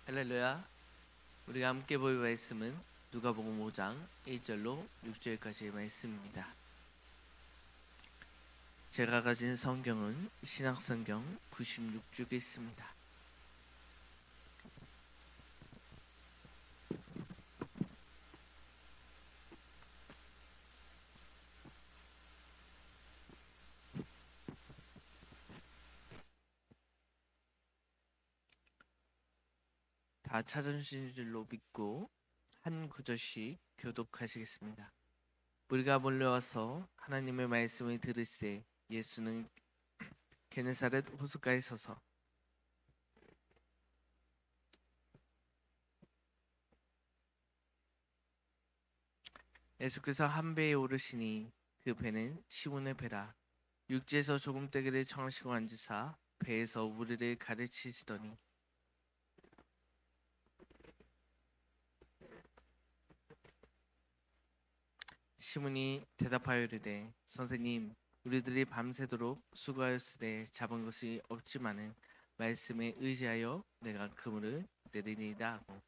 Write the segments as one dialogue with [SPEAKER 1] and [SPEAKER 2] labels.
[SPEAKER 1] 할렐루야. 우리가 함께 볼 말씀은 누가복음 5장 1절로 6절까지의 말씀입니다. 제가 가진 성경은 신약성경 96쪽에 있습니다. 다 찾아주신 줄로 믿고 한 구절씩 교독하시겠습니다. 우리가 몰려와서 하나님의 말씀을 들을새 예수는 게네사렛 호숫가에 서서 예수께서 한 배에 오르시니 그 배는 시몬의 배라. 육지에서 조금 떼기를 청하시고 앉으사 배에서 우리를 가르치시더니 시몬이 대답하여 이르되 선생님, 우리들이 밤새도록 수고하였으되 잡은 것이 없지만은 말씀에 의지하여 내가 그물을 내리니이다 하고,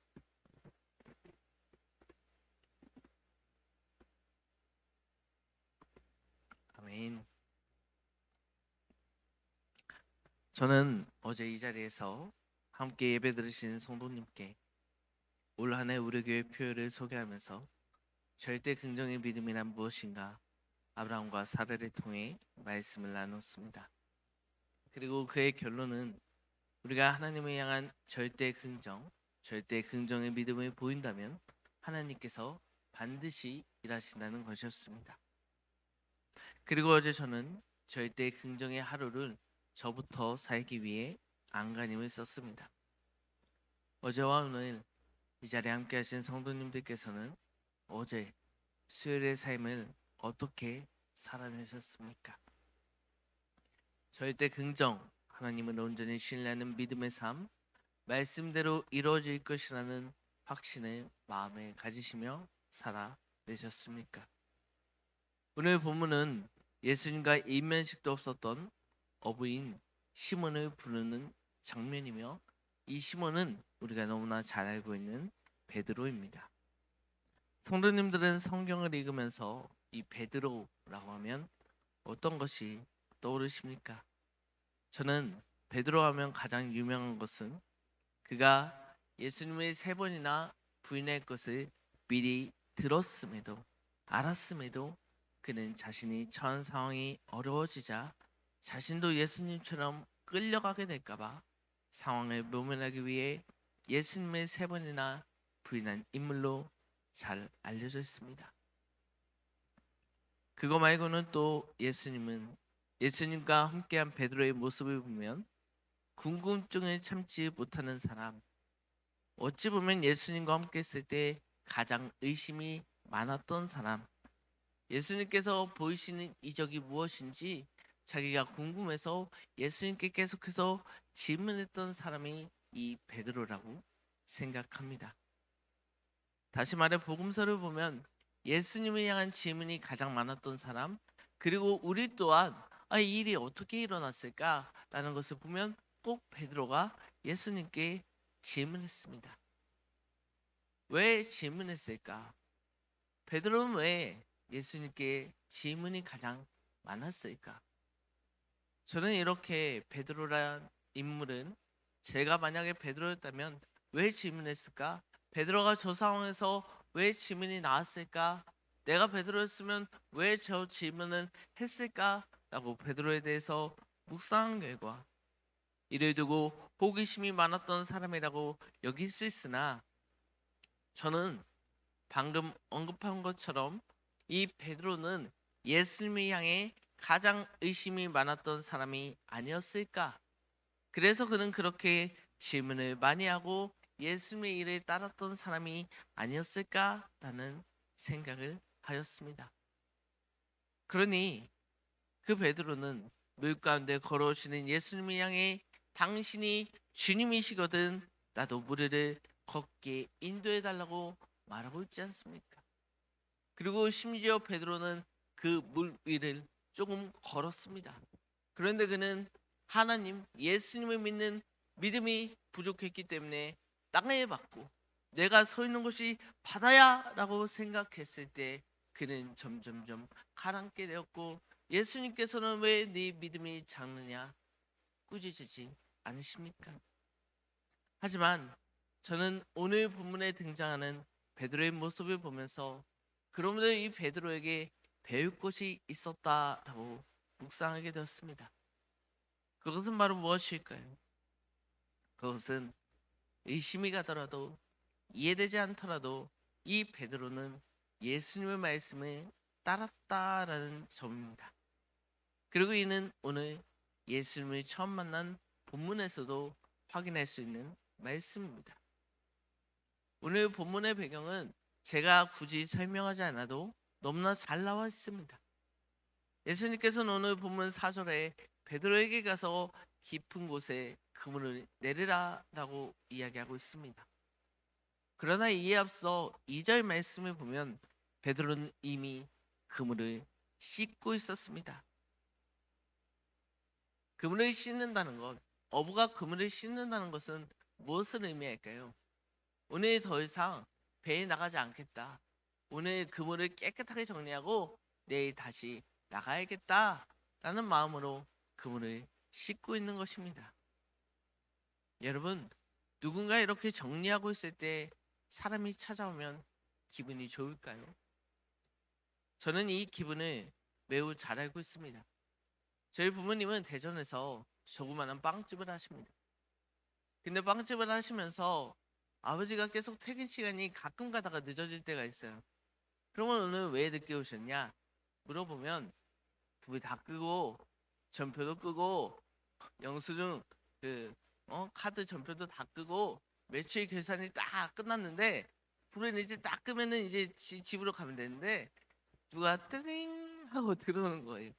[SPEAKER 1] 아멘. 저는 어제 이 자리에서 함께 예배 들으신 성도님께 올 한 해 우리 교회 표요를 소개하면서 절대 긍정의 믿음이란 무엇인가 아브라함과 사라를 통해 말씀을 나눴습니다. 그리고 그의 결론은 우리가 하나님을 향한 절대 긍정의 믿음을 보인다면 하나님께서 반드시 일하신다는 것이었습니다. 그리고 어제 저는 절대 긍정의 하루를 저부터 살기 위해 안간힘을 썼습니다. 어제와 오늘 이 자리에 함께 하신 성도님들께서는 어제 수요일의 삶을 어떻게 살아내셨습니까? 절대 긍정, 하나님을 온전히 신뢰하는 믿음의 삶, 말씀대로 이루어질 것이라는 확신을 마음에 가지시며 살아내셨습니까? 오늘 본문은 예수님과 일면식도 없었던 어부인 시몬을 부르는 장면이며, 이 시몬은 우리가 너무나 잘 알고 있는 베드로입니다. 성도님들은 성경을 읽으면서 이 베드로라고 하면 어떤 것이 떠오르십니까? 저는 베드로 하면 가장 유명한 것은 그가 예수님을 3번이나 부인할 것을 미리 들었음에도 알았음에도 그는 자신이 처한 상황이 어려워지자 자신도 예수님처럼 끌려가게 될까봐 상황을 모면하기 위해 예수님을 3번이나 부인한 인물로 잘 알려져 있습니다. 그거 말고는 또 예수님과 함께한 베드로의 모습을 보면 궁금증을 참지 못하는 사람, 어찌 보면 예수님과 함께 있을 때 가장 의심이 많았던 사람, 예수님께서 보이시는 이적이 무엇인지 자기가 궁금해서 예수님께 계속해서 질문했던 사람이 이 베드로라고 생각합니다. 다시 말해 복음서를 보면 예수님을 향한 질문이 가장 많았던 사람, 그리고 우리 또한 이 일이 어떻게 일어났을까라는 것을 보면 꼭 베드로가 예수님께 질문했습니다. 왜 질문했을까? 베드로는 왜 예수님께 질문이 가장 많았을까? 저는 이렇게 베드로란 인물은 제가 만약에 베드로였다면 왜 질문했을까? 베드로가 저 상황에서 왜 질문이 나왔을까? 내가 베드로였으면 왜 저 질문을 했을까? 라고 베드로에 대해서 묵상한 결과 이를 두고 호기심이 많았던 사람이라고 여길 수 있으나, 저는 방금 언급한 것처럼 이 베드로는 예수님을 향해 가장 의심이 많았던 사람이 아니었을까? 그래서 그는 그렇게 질문을 많이 하고 예수님의 일을 따랐던 사람이 아니었을까라는 생각을 하였습니다. 그러니 그 베드로는 물 가운데 걸어오시는 예수님을 향해 당신이 주님이시거든 나도 무리를 걷게 인도해 달라고 말하고 있지 않습니까? 그리고 심지어 베드로는 그 물 위를 조금 걸었습니다. 그런데 그는 하나님, 예수님을 믿는 믿음이 부족했기 때문에 땅에 받고 내가 서 있는 곳이 바다야라고 생각했을 때 그는 점점점 가라앉게 되었고, 예수님께서는 왜 네 믿음이 작느냐 꾸짖으지 않으십니까? 하지만 저는 오늘 본문에 등장하는 베드로의 모습을 보면서 그러므로 이 베드로에게 배울 것이 있었다라고 묵상하게 되었습니다. 그것은 바로 무엇일까요? 그것은 의심이 가더라도, 이해되지 않더라도 이 베드로는 예수님의 말씀을 따랐다라는 점입니다. 그리고 이는 오늘 예수님을 처음 만난 본문에서도 확인할 수 있는 말씀입니다. 오늘 본문의 배경은 제가 굳이 설명하지 않아도 너무나 잘 나와 있습니다. 예수님께서는 오늘 본문 4절에 베드로에게 가서 깊은 곳에 그물을 내리라 라고 이야기하고 있습니다. 그러나 이에 앞서 2절 말씀을 보면 베드로는 이미 그물을 씻고 있었습니다. 그물을 씻는다는 것, 어부가 그물을 씻는다는 것은 무엇을 의미할까요? 오늘 더 이상 배에 나가지 않겠다. 오늘 그물을 깨끗하게 정리하고 내일 다시 나가야겠다 라는 마음으로 그물을 씻고 있는 것입니다. 여러분, 누군가 이렇게 정리하고 있을 때 사람이 찾아오면 기분이 좋을까요? 저는 이 기분을 매우 잘 알고 있습니다. 저희 부모님은 대전에서 조그마한 빵집을 하십니다. 근데 빵집을 하시면서 아버지가 계속 퇴근 시간이 가끔 가다가 늦어질 때가 있어요. 그러면 오늘 왜 늦게 오셨냐 물어보면 불 다 끄고 전표도 끄고 영수증 카드 전표도 다 끄고 매출 계산이 딱 끝났는데 불을 이제 딱 끄면은 이제 집으로 가면 되는데 누가 뜨링 하고 들어오는 거예요.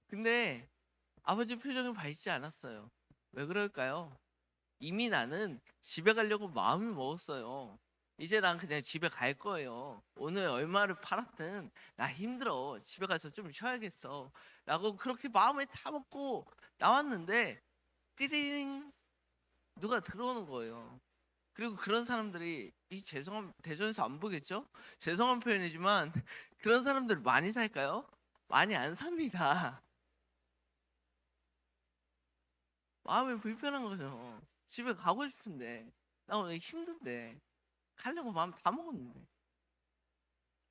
[SPEAKER 1] 근데 아버지 표정이 밝지 않았어요. 왜 그럴까요? 이미 나는 집에 가려고 마음을 먹었어요. 이제 난 그냥 집에 갈 거예요. 오늘 얼마를 팔았든 나 힘들어. 집에 가서 좀 쉬어야겠어. 라고 그렇게 마음을 다 먹고 나왔는데 띠링 누가 들어오는 거예요. 그리고 그런 사람들이 이 죄송한 대전에서 안 보겠죠? 죄송한 표현이지만 그런 사람들 많이 살까요? 많이 안 삽니다. 마음이 불편한 거죠. 집에 가고 싶은데 나 오늘 힘든데 가려고 마음 다 먹었는데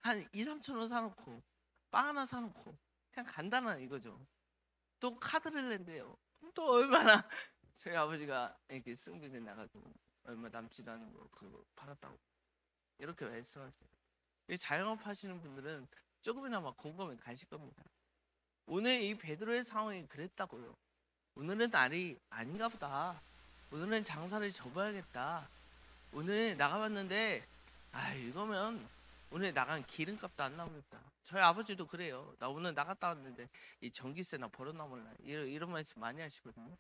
[SPEAKER 1] 한 2, 3천 원 사놓고 빵 하나 사놓고 그냥 간단한 이거죠. 또 카드를 낸대요. 또 얼마나 저희 아버지가 이렇게 승진에 나가지고 얼마 남지도 않은 거 그거 팔았다고 이렇게 말씀하세요. 이 자영업 하시는 분들은 조금이나마 공감이 가실 겁니다. 오늘 이 베드로의 상황이 그랬다고요. 오늘은 날이 아닌가 보다. 오늘은 장사를 접어야겠다. 오늘 나가봤는데 이거면 오늘 나간 기름값도 안 나오겠다. 저희 아버지도 그래요. 나 오늘 나갔다 왔는데 이 전기세나 벌어나올라 이런 말씀 많이 하시거든요.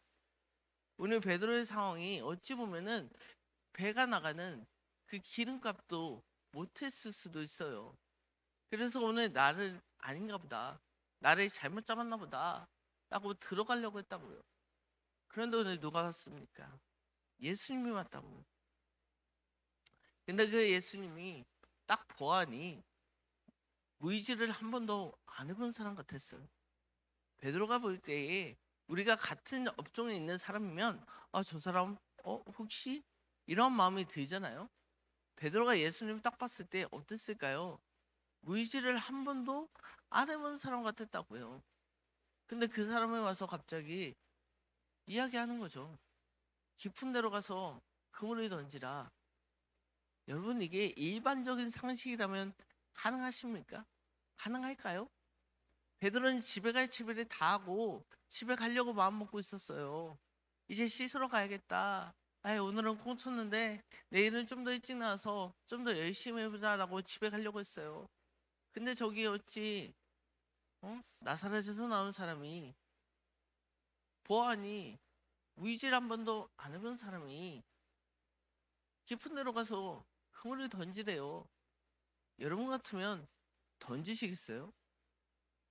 [SPEAKER 1] 오늘 베드로의 상황이 어찌 보면은 배가 나가는 그 기름값도 못했을 수도 있어요. 그래서 오늘 나를 아닌가 보다. 나를 잘못 잡았나 보다. 라고 들어가려고 했다고요. 그런데 오늘 누가 왔습니까? 예수님이 왔다고요. 근데 그 예수님이 딱 보아하니 의지를 한 번도 안 해본 사람 같았어요. 베드로가 볼 때에 우리가 같은 업종에 있는 사람이면 저 사람 혹시 이런 마음이 들잖아요. 베드로가 예수님 딱 봤을 때 어땠을까요? 의지를 한 번도 안 해본 사람 같았다고요. 근데 그 사람이 와서 갑자기 이야기하는 거죠. 깊은 데로 가서 그물을 던지라. 여러분, 이게 일반적인 상식이라면 가능하십니까? 가능할까요? 베드로는 집에 갈 준비를 다 하고 집에 가려고 마음 먹고 있었어요. 이제 씻으러 가야겠다. 오늘은 꽁쳤는데 내일은 좀 더 일찍 나와서 좀 더 열심히 해보자라고 집에 가려고 했어요. 근데 저기 어찌 나사렛에서 나온 사람이 보아하니 무이질 한 번도 안 해본 사람이 깊은 데로 가서 그물을 던지래요. 여러분 같으면 던지시겠어요?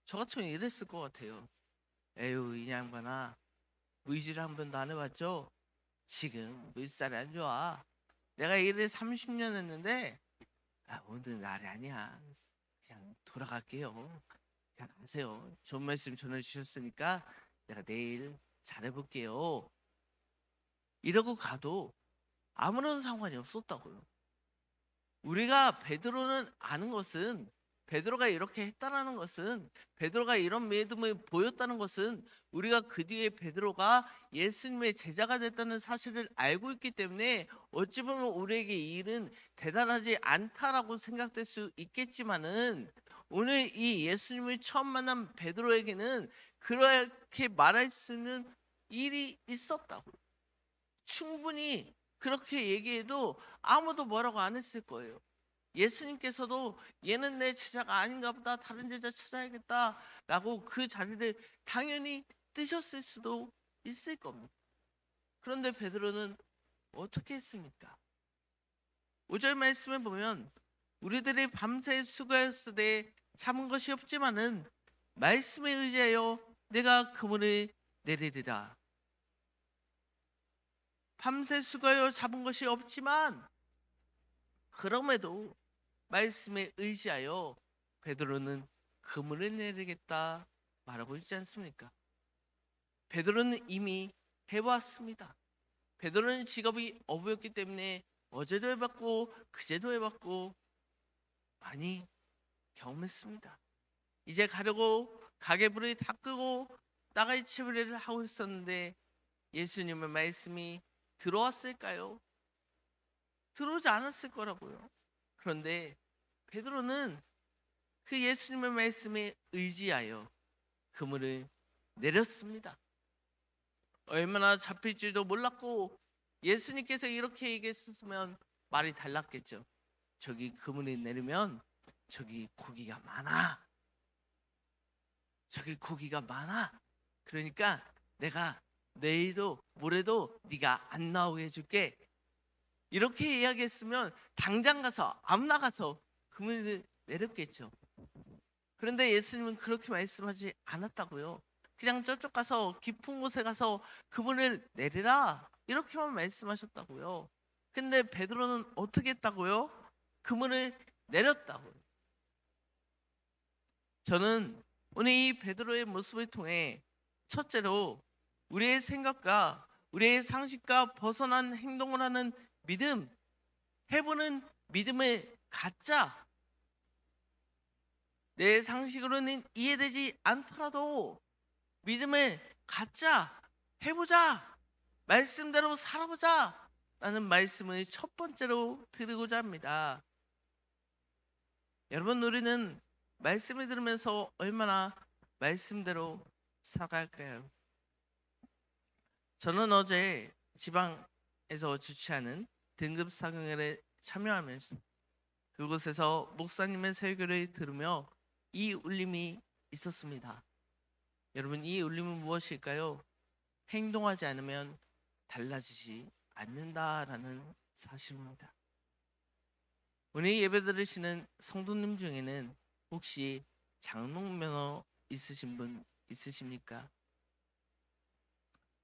[SPEAKER 1] 저 같으면 이랬을 것 같아요. 에휴 이 양반아 무이질 한 번도 안 해봤죠? 지금 물살이 안 좋아. 내가 일을 30년 했는데 오늘 날이 아니야. 그냥 돌아갈게요. 그냥 가세요. 좋은 말씀 전해주셨으니까 내가 내일 잘해볼게요. 이러고 가도 아무런 상관이 없었다고요. 우리가 베드로는 아는 것은, 베드로가 이렇게 했다라는 것은, 베드로가 이런 믿음을 보였다는 것은 우리가 그 뒤에 베드로가 예수님의 제자가 됐다는 사실을 알고 있기 때문에 어찌 보면 우리에게 이 일은 대단하지 않다라고 생각될 수 있겠지만은, 오늘 이 예수님을 처음 만난 베드로에게는 그렇게 말할 수 있는 일이 있었다고. 충분히 그렇게 얘기해도 아무도 뭐라고 안 했을 거예요. 예수님께서도 얘는 내 제자가 아닌가 보다, 다른 제자 찾아야겠다 라고 그 자리를 당연히 뜨셨을 수도 있을 겁니다. 그런데 베드로는 어떻게 했습니까? 5절 말씀을 보면 우리들이 밤새 수고하였으되 참은 것이 없지만은 말씀에 의지하여 내가 그물을 내리리라. 밤새 수고하여 잡은 것이 없지만 그럼에도 말씀에 의지하여 베드로는 그물을 내리겠다 말하고 있지 않습니까? 베드로는 이미 해봤습니다. 베드로는 직업이 어부였기 때문에 어제도 해봤고 그제도 해봤고 많이 경험했습니다. 이제 가려고 가게불을 다 끄고 나갈 준비를 하고 있었는데 예수님의 말씀이 들어왔을까요? 들어오지 않았을 거라고요. 그런데 베드로는 그 예수님의 말씀에 의지하여 그물을 내렸습니다. 얼마나 잡힐지도 몰랐고 예수님께서 이렇게 얘기했으면 말이 달랐겠죠. 저기 그물을 내리면 저기 고기가 많아. 저기 고기가 많아. 그러니까 내가 내일도 모레도 네가 안 나오게 해줄게. 이렇게 이야기했으면 당장 가서 아무나 가서 그물을 내렸겠죠. 그런데 예수님은 그렇게 말씀하지 않았다고요. 그냥 저쪽 가서 깊은 곳에 가서 그물을 내리라 이렇게만 말씀하셨다고요. 근데 베드로는 어떻게 했다고요? 그물을 내렸다고요. 저는 오늘 이 베드로의 모습을 통해 첫째로 우리의 생각과 우리의 상식과 벗어난 행동을 하는 믿음, 해보는 믿음을 갖자. 내 상식으로는 이해되지 않더라도 믿음을 갖자, 해보자, 말씀대로 살아보자 라는 말씀을 첫 번째로 드리고자 합니다. 여러분, 우리는 말씀을 들으면서 얼마나 말씀대로 살아갈까요? 저는 어제 지방에서 주최하는 등급 사경회에 참여하면서 그곳에서 목사님의 설교를 들으며 이 울림이 있었습니다. 여러분, 이 울림은 무엇일까요? 행동하지 않으면 달라지지 않는다라는 사실입니다. 오늘 예배 들으시는 성도님 중에는 혹시 장롱면허 있으신 분 있으십니까?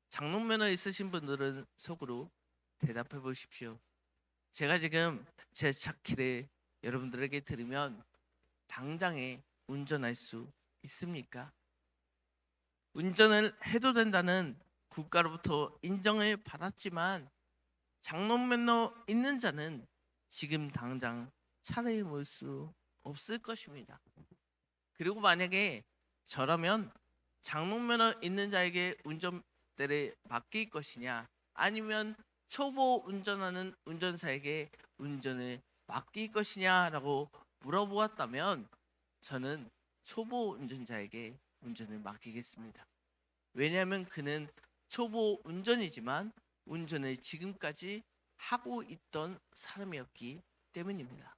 [SPEAKER 1] 장롱면허 있으신 분들은 속으로 대답해 보십시오. 제가 지금 제 차키를 여러분들에게 들으면 당장에 운전할 수 있습니까? 운전을 해도 된다는 국가로부터 인정을 받았지만 장롱면허 있는 자는 지금 당장 차를 몰 수 없을 것입니다. 그리고 만약에 저라면 장롱면허 있는 자에게 운전대를 맡길 것이냐, 아니면 초보 운전하는 운전사에게 운전을 맡길 것이냐라고 물어보았다면 저는 초보 운전자에게 운전을 맡기겠습니다. 왜냐하면 그는 초보 운전이지만 운전을 지금까지 하고 있던 사람이었기 때문입니다.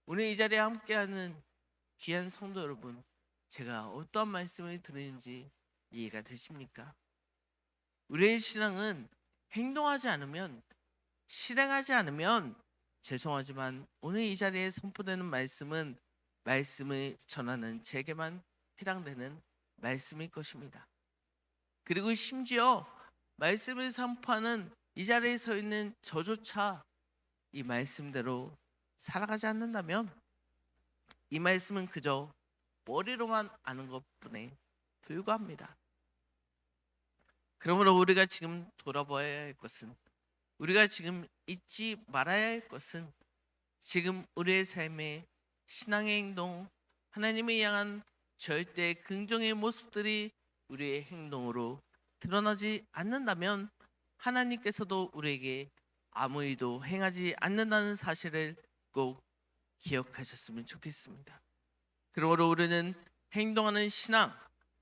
[SPEAKER 1] 오늘 이 자리에 함께하는 귀한 성도 여러분, 제가 어떠한 말씀을 드리는지 이해가 되십니까? 우리의 신앙은 행동하지 않으면, 실행하지 않으면, 죄송하지만 오늘 이 자리에 선포되는 말씀은 말씀을 전하는 제게만 해당되는 말씀일 것입니다. 그리고 심지어 말씀을 선포하는 이 자리에 서 있는 저조차 이 말씀대로 살아가지 않는다면 이 말씀은 그저 머리로만 아는 것뿐에 불과합니다. 그러므로 우리가 지금 돌아봐야 할 것은, 우리가 지금 잊지 말아야 할 것은, 지금 우리의 삶의 신앙의 행동, 하나님을 향한 절대 긍정의 모습들이 우리의 행동으로 드러나지 않는다면 하나님께서도 우리에게 아무 일도 행하지 않는다는 사실을 꼭 기억하셨으면 좋겠습니다. 그러므로 우리는 행동하는 신앙,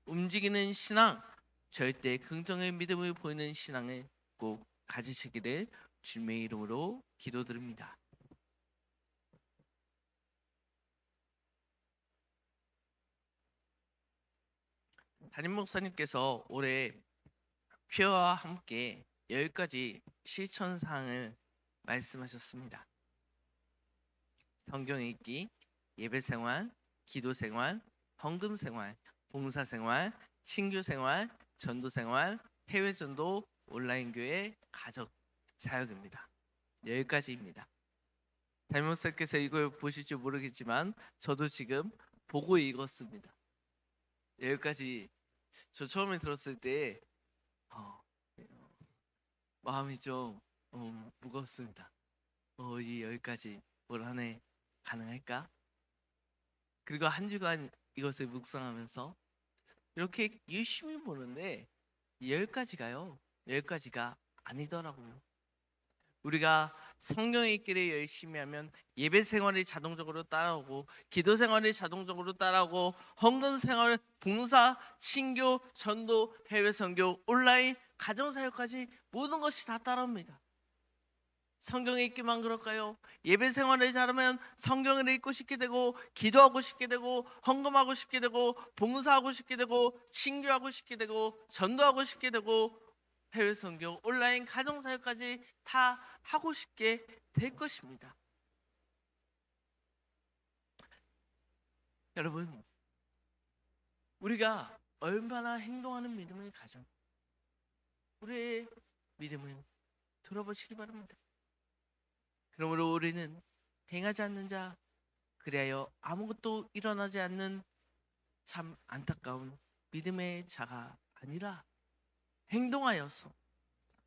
[SPEAKER 1] 움직이는 신앙, 절대 긍정의 믿음을 보이는 신앙을 꼭 가지시기를 주님의 이름으로 기도드립니다. 담임 목사님께서 올해 표와 함께 10가지 실천사항을 말씀하셨습니다. 성경 읽기, 예배생활, 기도생활, 헌금생활, 봉사생활, 친교생활, 전도생활, 해외전도, 온라인교회, 가족 사역입니다. 10가지입니다. 담임 목사님께서 이걸 보실지 모르겠지만 저도 지금 보고 읽었습니다. 10가지. 저 처음에 들었을 때 마음이 좀 무거웠습니다. 이 10가지 올 한 해 가능할까? 그리고 한 주간 이것을 묵상하면서 이렇게 열심히 보는데 10가지가요 10가지가 아니더라고요. 우리가 성경 읽기를 열심히 하면 예배 생활이 자동적으로 따라오고, 기도 생활이 자동적으로 따라오고, 헌금 생활, 봉사, 친교, 전도, 해외 선교, 온라인, 가정 사역까지 모든 것이 다 따라옵니다. 성경 읽기만 그럴까요? 예배 생활을 잘하면 성경을 읽고 싶게 되고, 기도하고 싶게 되고, 헌금하고 싶게 되고, 봉사하고 싶게 되고, 친교하고 싶게 되고, 전도하고 싶게 되고, 해외 선교, 온라인, 가정 사역까지 다 하고 싶게 될 것입니다. 여러분, 우리가 얼마나 행동하는 믿음을 가져 우리의 믿음을 들어보시기 바랍니다. 그러므로 우리는 행하지 않는 자, 그리하여 아무것도 일어나지 않는 참 안타까운 믿음의 자가 아니라 행동하여서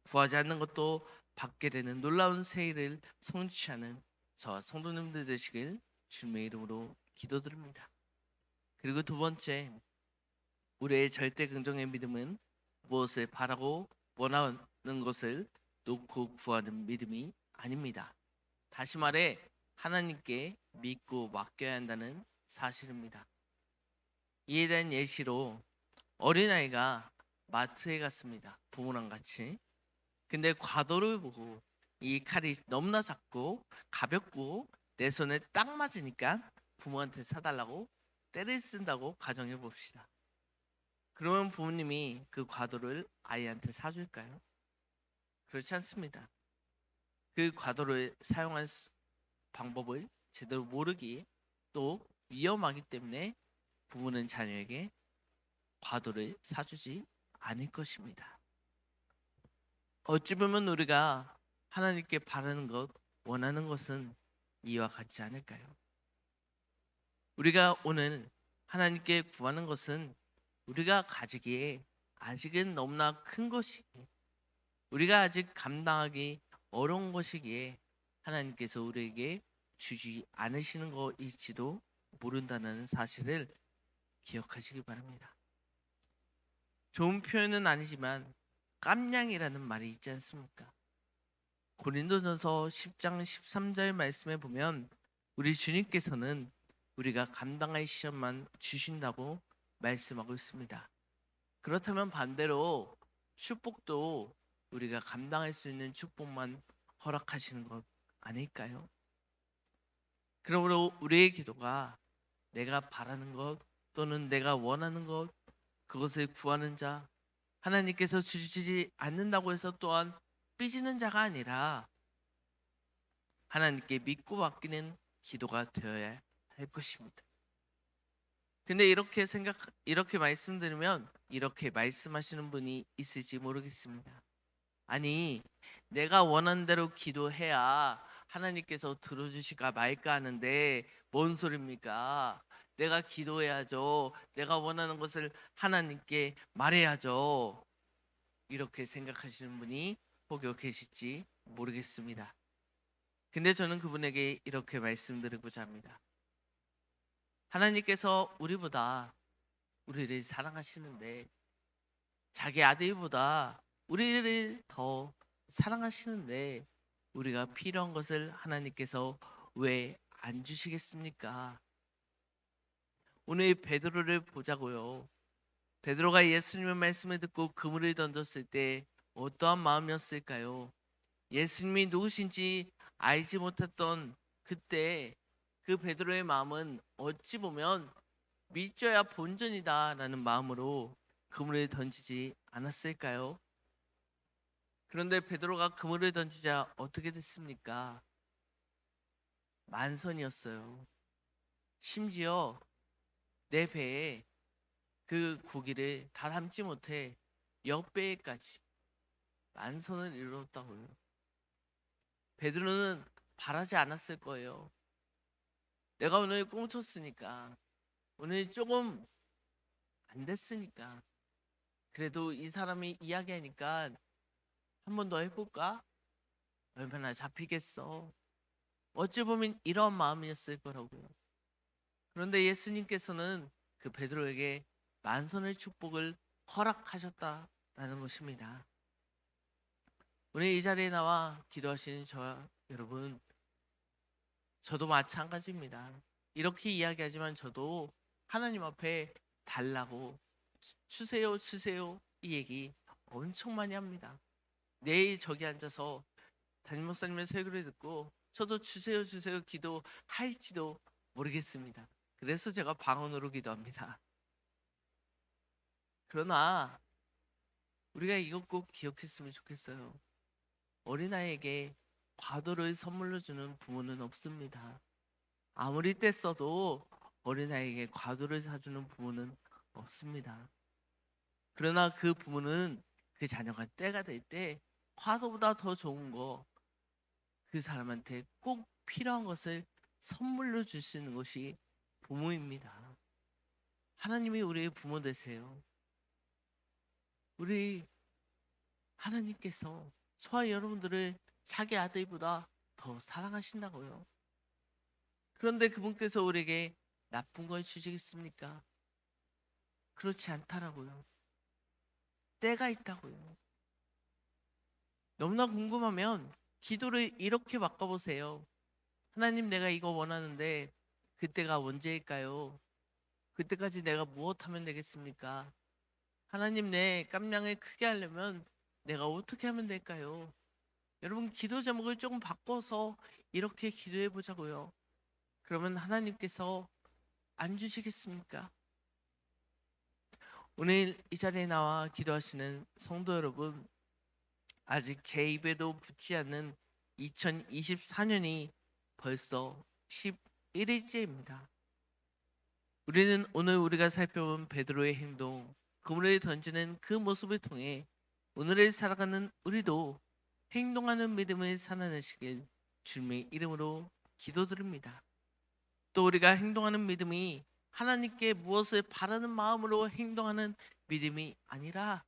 [SPEAKER 1] 구하지 않는 것도 받게 되는 놀라운 세일을 성취하는 저와 성도님들 되시길 주님의 이름으로 기도드립니다. 그리고 두 번째, 우리의 절대 긍정의 믿음은 무엇을 바라고 원하는 것을 놓고 구하는 믿음이 아닙니다. 다시 말해 하나님께 믿고 맡겨야 한다는 사실입니다. 이에 대한 예시로 어린아이가 마트에 갔습니다. 부모랑 같이. 근데 과도를 보고 이 칼이 너무나 작고 가볍고 내 손에 딱 맞으니까 부모한테 사달라고 때를 쓴다고 가정해 봅시다. 그러면 부모님이 그 과도를 아이한테 사줄까요? 그렇지 않습니다. 그 과도를 사용할 방법을 제대로 모르기, 또 위험하기 때문에 부모는 자녀에게 과도를 사주지 않을 것입니다. 어찌 보면 우리가 하나님께 바라는 것, 원하는 것은 이와 같지 않을까요? 우리가 오늘 하나님께 구하는 것은 우리가 가지기에 아직은 너무나 큰 것이기에, 우리가 아직 감당하기 어려운 것이기에 하나님께서 우리에게 주지 않으시는 것일지도 모른다는 사실을 기억하시기 바랍니다. 좋은 표현은 아니지만 깜냥이라는 말이 있지 않습니까? 고린도전서 10장 13절 말씀에 보면 우리 주님께서는 우리가 감당할 시험만 주신다고 말씀하고 있습니다. 그렇다면 반대로 축복도 우리가 감당할 수 있는 축복만 허락하시는 것 아닐까요? 그러므로 우리의 기도가 내가 바라는 것 또는 내가 원하는 것, 그것을 구하는 자, 하나님께서 주시지 않는다고 해서 또한 삐지는 자가 아니라 하나님께 믿고 맡기는 기도가 되어야 할 것입니다. 근데 이렇게 말씀드리면 이렇게 말씀하시는 분이 있을지 모르겠습니다. 아니, 내가 원하는 대로 기도해야 하나님께서 들어주실까 말까 하는데 뭔 소리입니까? 내가 기도해야죠. 내가 원하는 것을 하나님께 말해야죠. 이렇게 생각하시는 분이 혹여 계실지 모르겠습니다. 근데 저는 그분에게 이렇게 말씀드리고자 합니다. 하나님께서 우리를 사랑하시는데 자기 아들보다 우리를 더 사랑하시는데 우리가 필요한 것을 하나님께서 왜 안 주시겠습니까? 오늘 베드로를 보자고요. 베드로가 예수님의 말씀을 듣고 그물을 던졌을 때 어떠한 마음이었을까요? 예수님이 누구신지 알지 못했던 그때 그 베드로의 마음은 어찌 보면 믿져야 본전이다라는 마음으로 그물을 던지지 않았을까요? 그런데 베드로가 그물을 던지자 어떻게 됐습니까? 만선이었어요. 심지어 내 배에 그 고기를 다 담지 못해 역배까지 만선을 이루었다고요. 베드로는 바라지 않았을 거예요. 내가 오늘 꽁쳤으니까, 오늘 조금 안 됐으니까, 그래도 이 사람이 이야기하니까 한 번 더 해볼까? 얼마나 잡히겠어. 어찌 보면 이런 마음이었을 거라고요. 그런데 예수님께서는 그 베드로에게 만선의 축복을 허락하셨다라는 것입니다. 오늘 이 자리에 나와 기도하시는 저와 여러분, 저도 마찬가지입니다. 이렇게 이야기하지만 저도 하나님 앞에 달라고 주세요 주세요 이 얘기 엄청 많이 합니다. 내일 저기 앉아서 담임 목사님의 설교를 듣고 저도 주세요 주세요 기도할지도 모르겠습니다. 그래서 제가 방언으로 기도합니다. 그러나 우리가 이것 꼭 기억했으면 좋겠어요. 어린아이에게 과도를 선물로 주는 부모는 없습니다. 아무리 떼써도 어린아이에게 과도를 사주는 부모는 없습니다. 그러나 그 부모는 그 자녀가 때가 될 때 과도보다 더 좋은 거, 그 사람한테 꼭 필요한 것을 선물로 주시는 것이 부모입니다. 하나님이 우리의 부모 되세요. 우리 하나님께서 저와 여러분들을 자기 아들보다 더 사랑하신다고요. 그런데 그분께서 우리에게 나쁜 걸 주시겠습니까? 그렇지 않다라고요. 때가 있다고요. 너무나 궁금하면 기도를 이렇게 바꿔보세요. 하나님, 내가 이거 원하는데 그때가 언제일까요? 그때까지 내가 무엇하면 되겠습니까? 하나님, 내 깜냥을 크게 하려면 내가 어떻게 하면 될까요? 여러분, 기도 제목을 조금 바꿔서 이렇게 기도해 보자고요. 그러면 하나님께서 안 주시겠습니까? 오늘 이 자리에 나와 기도하시는 성도 여러분, 아직 제 입에도 붙지 않는 2024년이 벌써 11일째입니다. 우리는 오늘 우리가 살펴본 베드로의 행동, 그물을 던지는 그 모습을 통해 오늘을 살아가는 우리도 행동하는 믿음을 살아내시길 주님의 이름으로 기도드립니다. 또 우리가 행동하는 믿음이 하나님께 무엇을 바라는 마음으로 행동하는 믿음이 아니라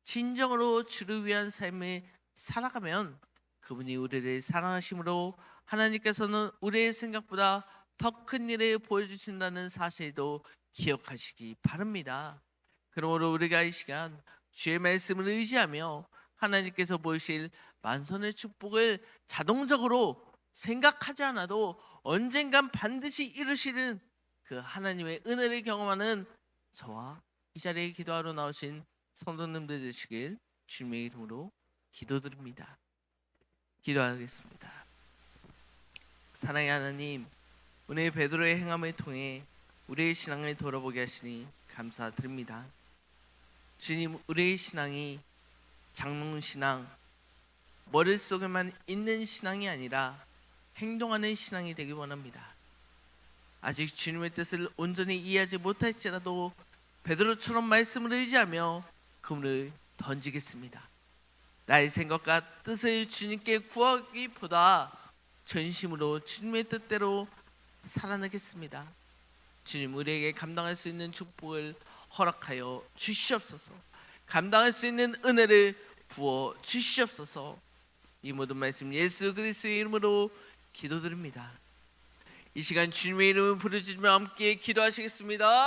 [SPEAKER 1] 진정으로 주를 위한 삶을 살아가면 그분이 우리를 사랑하심으로 하나님께서는 우리의 생각보다 더 큰 일을 보여주신다는 사실도 기억하시기 바랍니다. 그러므로 우리가 이 시간 주의 말씀을 의지하며 하나님께서 보이실 만선의 축복을 자동적으로 생각하지 않아도 언젠간 반드시 이루시는 그 하나님의 은혜를 경험하는 저와 이 자리에 기도하러 나오신 성도님들 되시길 주님의 이름으로 기도드립니다. 기도하겠습니다. 사랑의 하나님, 오늘 베드로의 행함을 통해 우리의 신앙을 돌아보게 하시니 감사드립니다. 주님, 우리의 신앙이 장롱 신앙, 머릿속에만 있는 신앙이 아니라 행동하는 신앙이 되기 원합니다. 아직 주님의 뜻을 온전히 이해하지 못할지라도 베드로처럼 말씀을 의지하며 그물을 던지겠습니다. 나의 생각과 뜻을 주님께 구하기보다 전심으로 주님의 뜻대로 살아내겠습니다. 주님, 우리에게 감당할 수 있는 축복을 허락하여 주시옵소서. 감당할 수 있는 은혜를 부어 주시옵소서. 이 모든 말씀 예수 그리스도의 이름으로 기도드립니다. 이 시간 주님의 이름을 부르짖으며 함께 기도하시겠습니다.